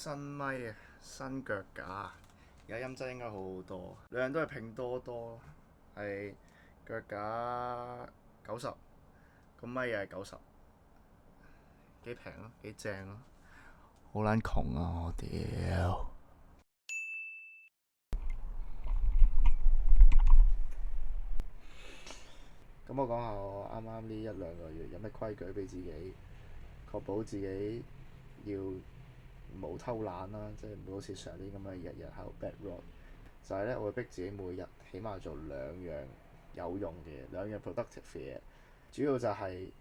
新咪啊，新腳架啊，而家音質應該好好多。兩樣都係拼多多，係腳架90，個咪又係90，幾平咯，幾正咯。好撚窮啊！我屌。咁我講下我啱啱呢一兩個月有咩規矩俾自己，確保自己要冇偷懶啦，即係唔會好似上年咁樣日日喺度 bad rock。就係咧，我會逼自己每日起碼做兩樣有用嘅嘢，兩樣 productive 嘅嘢。主要就係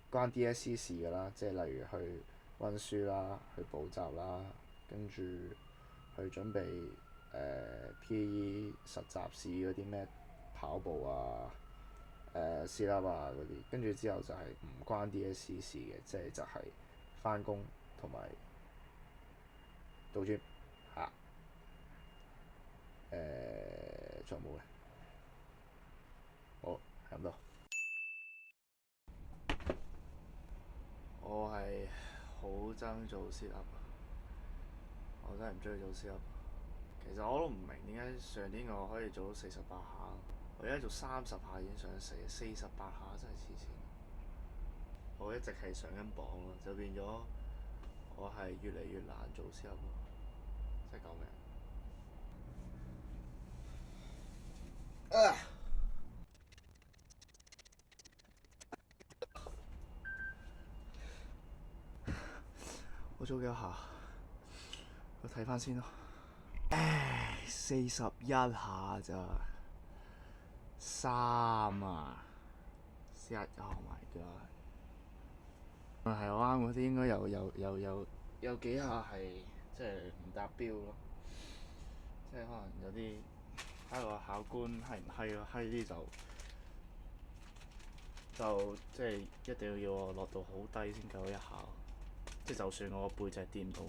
關 DSE 事㗎啦，即係例如去温書啦，去補習啦，跟住去準備PE 實習試嗰啲咩跑步啊、C 粒啊嗰啲，跟住之後就係唔關 DSE 事嘅，即係就係翻工同埋到 gym 嚇。仲有冇嘅？好，係咁多。我係好憎做 sit up，我真係唔中意做 sit up。其實我都唔明點解上年我可以做到48下，我而家做30下已經想死，48下真係黐線。我一直係上緊磅咯，就變咗我係越嚟越難做 sit up 咯，真係救命！我做幾多下？我睇翻先咯。41下咋，3啊，Oh my god！係我啱嗰啲應該有幾下係即係唔達標咯，即係可能有啲睇個考官係唔係咯，閪啲就即係一定要我落到好低先夠一下，即係就算我背脊掂到。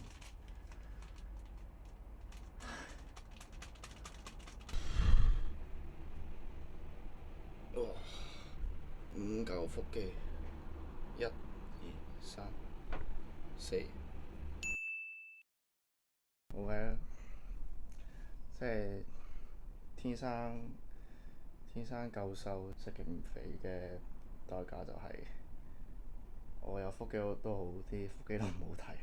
5嚿腹肌，1、2、3、4，冇嘅，即係天生夠瘦，即係勁肥嘅代價就係我有腹肌都好，啲腹肌都唔好睇。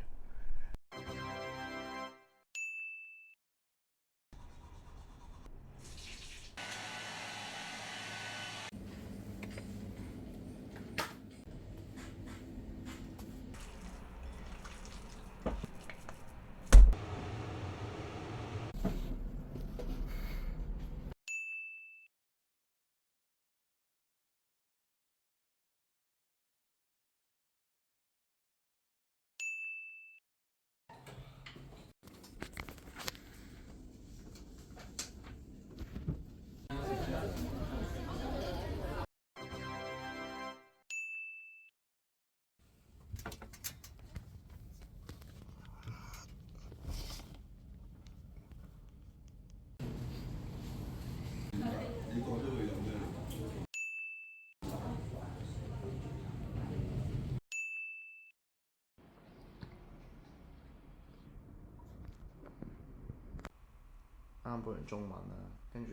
啱啱背完中文啦，跟住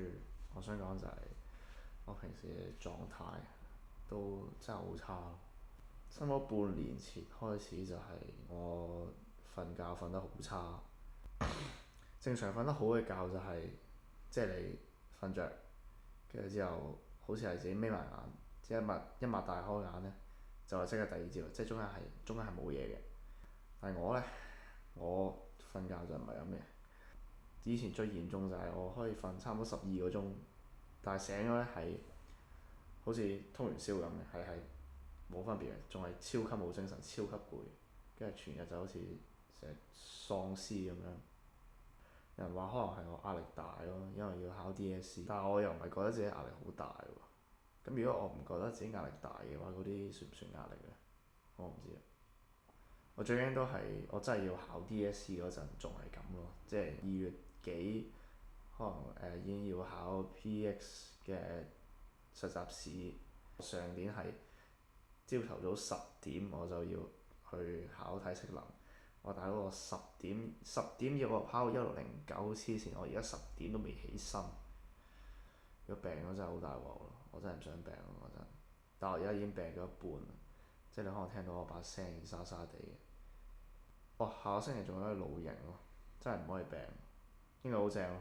我想講就係我平時嘅狀態都真係好差。差唔多半年前開始就係我瞓覺瞓得好差。正常瞓得好嘅覺就係即係你瞓着，跟住之後好似係自己眯埋眼，即係一擘大開眼呢，就係即刻第二朝，即係中間係冇嘢嘅。但係我呢，我瞓覺就唔係咁嘅。以前最嚴重就係我可以瞓差唔多12個鐘，但係醒咗呢係好似通完宵咁嘅，係冇分別嘅，仲係超級冇精神，超級攰，跟住全日就好似成喪屍咁樣。有人話可能係我壓力大咯，因為要考 DSE，但係我又唔係覺得自己壓力好大喎。咁如果我唔覺得自己壓力大嘅話，嗰啲算唔算壓力呢？我唔知啊。我最驚都係我真係要考 DSE 嗰陣仲係咁咯，即係2月幾可能已經要考 PX 嘅實習試。上年係朝頭早10點我就要去考體適能，我大佬我十點要我跑1609黐線，我而家10點都未起身。如果病咗真係好大鑊咯，我真係唔想病咯嗰陣。但我而家已經病咗一半，即係你可能聽到我把聲沙沙地嘅。哇！下個星期仲有一個露營咯，真係唔可以病，應該好正咯。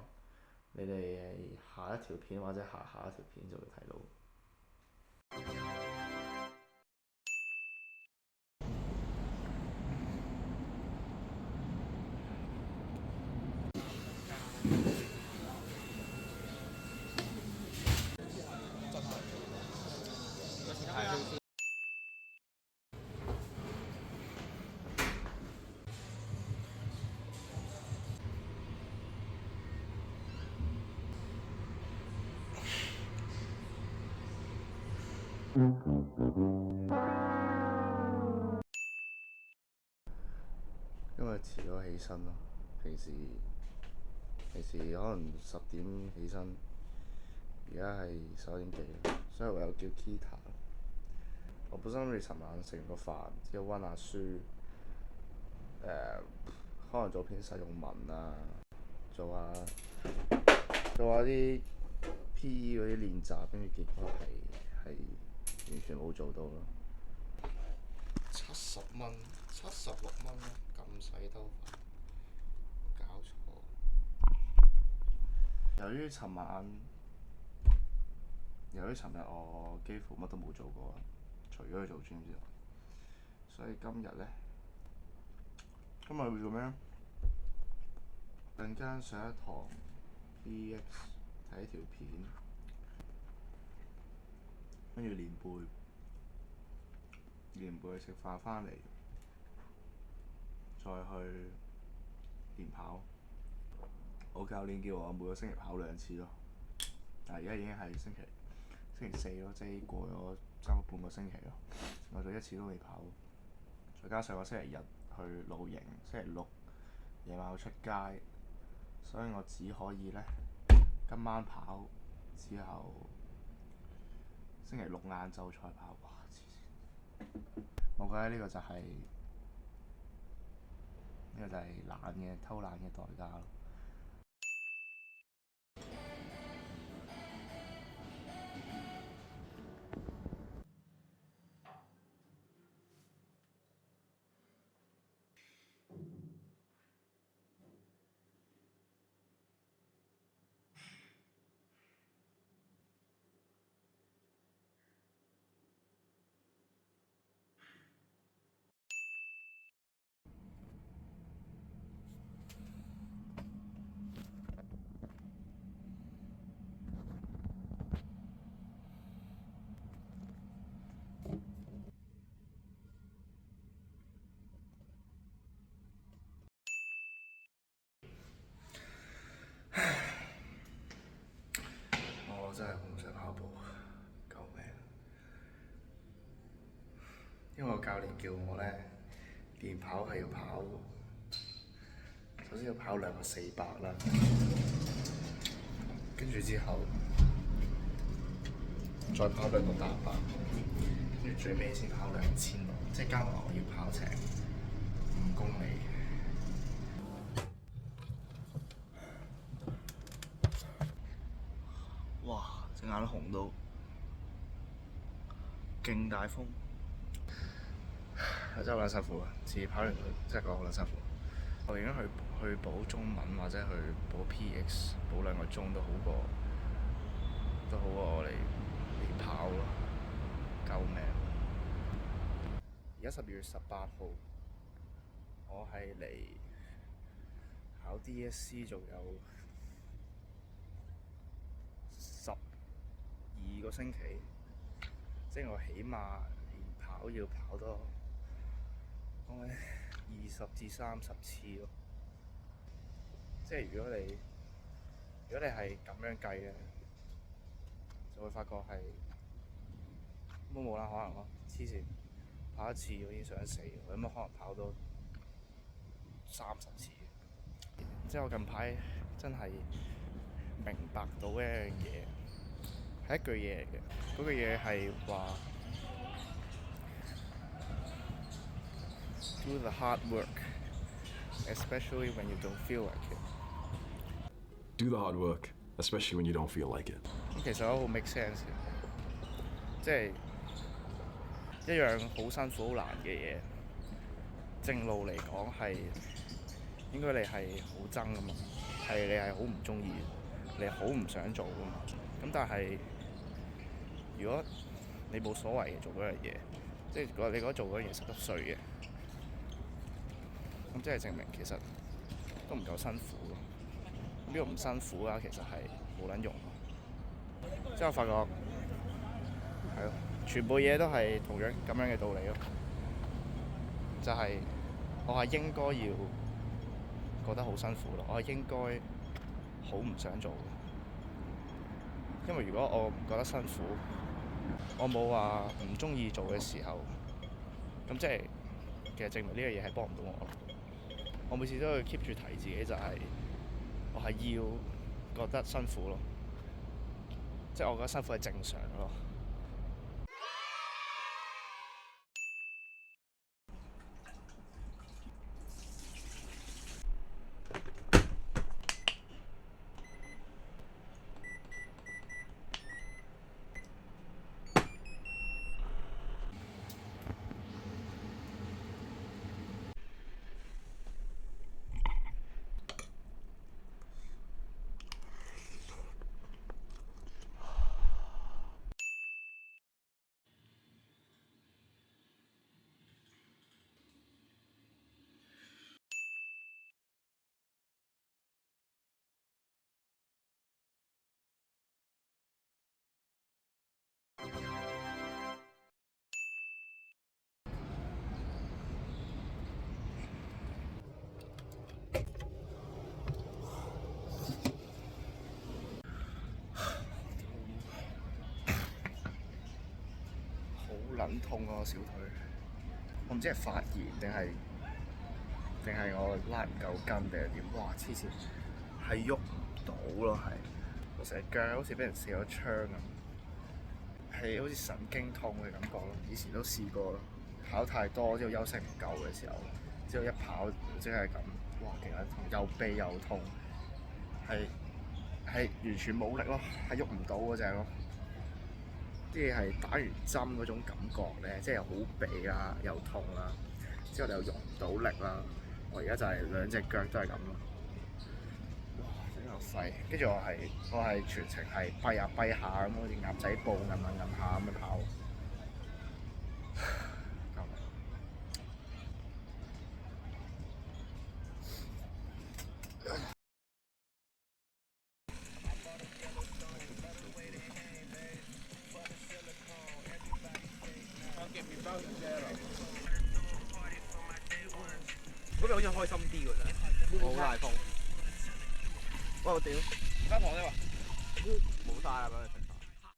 你哋下一條片或者下一條片就會睇到。因為遲咗起身咯，平時可能10點起身，而家係11點幾，所以唯有叫 Kita。我本身諗住尋晚食完個飯之後温下書，可能做篇實用文啊，做下啲 PE 嗰啲練習，跟住結果係完全冇做到咯。70蚊、76蚊咁細兜飯，搞錯。由於尋日我幾乎乜都冇做過，除咗去做 gym 之外，所以今日會做咩咧？陣間上一堂 PX 睇條片，跟住練背食飯返嚟，再去練跑。我教練叫我每個星期跑2次咯，但係而家已經係星期四咯，即係過咗差唔多半個星期咯，我仲一次都未跑。再加上我星期日去露營，星期六夜晚要出街，所以我只可以呢今晚跑，之後星期六晏晝再跑。哇！黐線，我覺得呢個就係偷懶嘅代價咯。我真係好唔想跑步，救命！因為我教練叫我呢練跑係要跑，首先要跑2個400啦，跟住之後再跑2個800，跟住最尾先跑2000，即係加埋我要跑成5公里。哇！隻眼紅到，勁大風，真係好撚辛苦啊！次跑完真係覺得好撚辛苦。我寧願去補中文或者去補 PX，補2個鐘都好過我嚟跑咯，救命！而家12月18號，我係嚟考 DSC 仲有12個星期，即係我起碼連跑要跑多20至30次咯。即係如果你係咁樣計咧，就會發覺係都冇啦可能咯，黐線！跑一次我已經想死，有乜可能跑到30次？即係我近排真係明白到一樣嘢，係一句嘢嚟嘅。嗰句嘢係話 ：Do the hard work especially when you don't feel like it。 Do the hard work, especially when you don't feel like it。 咁其實都好 make sense 嘅，即係一樣好辛苦、好難嘅嘢，正路嚟講係應該你係好憎噶嘛，係你係好唔中意，你好唔想做噶嘛。咁但係如果你冇所謂嘅做嗰樣嘢，即係如果你覺得做嗰樣嘢實得衰嘅，咁即係證明其實都唔夠辛苦咯。咁呢個唔辛苦啊，其實係冇撚用。之後我發覺係咯，全部嘢都係同樣咁樣嘅道理咯，就係、我係應該要覺得好辛苦咯，我係應該好唔想做，因為如果我唔覺得辛苦，我冇話唔中意做嘅時候，咁即係其實證明呢樣嘢係幫唔到我咯。我每次都要 keep 住提自己就係、我係要覺得辛苦咯，即係我覺得辛苦係正常咯。好撚痛啊！小腿，我唔知係發炎定係我拉唔夠筋定係點？哇！黐線，係喐唔到咯，係我成腳好似俾人射咗槍咁，係好似神經痛嘅感覺咯。以前都試過咯，跑太多之後休息唔夠嘅時候，之後一跑即係咁，哇！勁撚痛，又痹又痛，係完全冇力咯，係喐唔到嗰隻咯。啲嘢係打完針嗰種感覺咧，即係好痹啦，又痛啦，之後你又用唔到力啦。我而家就係兩隻腳都係咁咯。哇！整個肺，跟住我係全程係跛下跛下咁，好似鴨仔步咁下咁樣跑。嗰邊好似開心啲喎，真係好大風。喂，我屌，而家旁呢話冇晒啦，